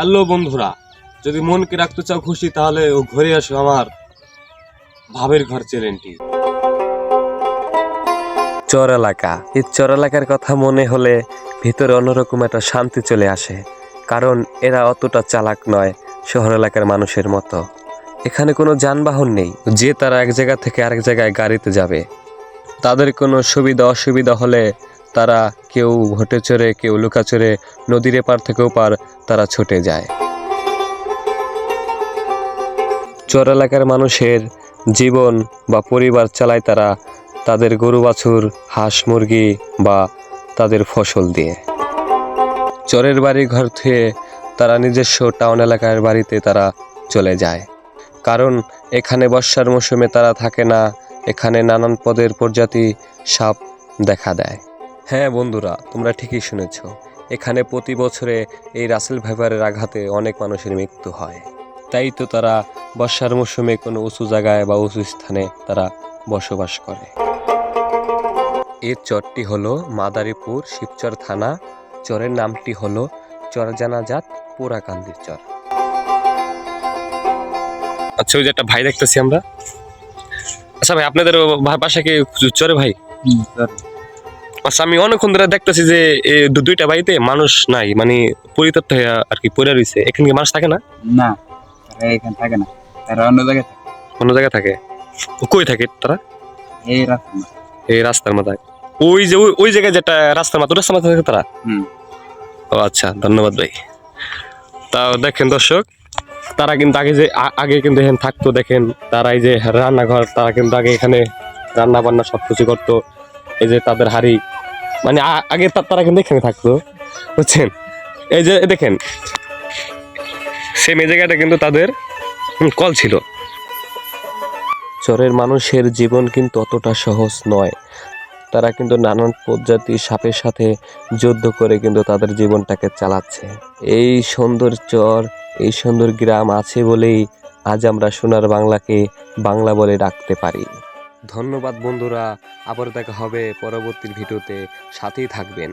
Hello বন্ধুরা, যদি মনকে রাখতে চাও খুশি তাহলে ও ঘুরে আসো আমার ভাবের ঘর চ্যানেলটি। চর এলাকা, এই চর এলাকার কথা মনে হলে ভিতরে অন্যরকম একটা শান্তি চলে আসে, কারণ এরা অতটা চালাক নয় শহর এলাকার মানুষের মতো। এখানে কোনো যানবাহন নেই যে তারা এক জায়গা থেকে আরেক জায়গায় গাড়িতে যাবে। তাদের কোনো সুবিধা অসুবিধা হলে তারা কেউ ভোটে চড়ে, কেউ লুকা চড়ে, নদীর এপার থেকে ওপার তারা ছুটে যায়। চর এলাকার মানুষের জীবন বা পরিবার চালায় তারা তাদের গরু বাছুর, হাঁস মুরগি বা তাদের ফসল দিয়ে। চরের বাড়ি ঘর থেকে তারা নিজস্ব টাউন এলাকার বাড়িতে তারা চলে যায়, কারণ এখানে বর্ষার মৌসুমে তারা থাকে না। এখানে নানান পদের প্রজাতি সাপ দেখা দেয়। হ্যাঁ বন্ধুরা, তোমরা ঠিকই শুনেছ, এখানে প্রতি বছরে এই রাসেল ভাইপারের আঘাতে অনেক মানুষের মৃত্যু হয়। তাই তো তারা বর্ষার মৌসুমে কোনো উঁচু জায়গায় বা উঁচু স্থানে তারা বসবাস করে। এর চরটি হলো মাদারীপুর শিবচর থানা। চরের নামটি হলো চরজানাজাত পোড়াকান্দির চর। আচ্ছা, ওই যে একটা ভাই দেখতেছি আমরা। আচ্ছা ভাই, আপনাদের বাসা কি চরে ভাই? আচ্ছা, আমি অনেকক্ষণ ধরে দেখতেছি যে দুইটা বাড়িতে মানুষ নাই, মানে পরিত্যক্ত হয়ে আর কি পড়ে রয়েছে। এখানে কি মানুষ থাকে না? না, তারা এখানে থাকে না, তারা অন্য জায়গায় থাকে। অন্য জায়গায় থাকে? কই থাকে তারা? এই রাস্তা না। এই রাস্তার মাথায়, ওই যে ওই জায়গায় যেটা রাস্তার মাথায় থাকে তারা? ও আচ্ছা, ধন্যবাদ ভাই। তাও দেখেন দর্শক, তারা কিন্তু আগে কিন্তু এখানে থাকতো। দেখেন তারা এই যে রান্নাঘর, তারা কিন্তু আগে এখানে রান্না বান্না সবকিছু করতো। এই যে তাদের হাড়ি, মানে আগে তারা কিন্তু এখানে থাকতো, বুঝছেন? এই যে দেখেন, সেম এই জায়গাটা কিন্তু তাদের কল ছিল। চরের মানুষের জীবন কিন্তু অতটা সহজ নয়। তারা কিন্তু নানান প্রজাতির সাপের সাথে যুদ্ধ করে কিন্তু তাদের জীবনটাকে চালাচ্ছে। এই সুন্দর চর, এই সুন্দর গ্রাম আছে বলেই আজ আমরা সোনার বাংলাকে বাংলা বলে ডাকতে পারি। ধন্যবাদ বন্ধুরা, আবার দেখা হবে পরবর্তী ভিডিওতে, সাথেই থাকবেন।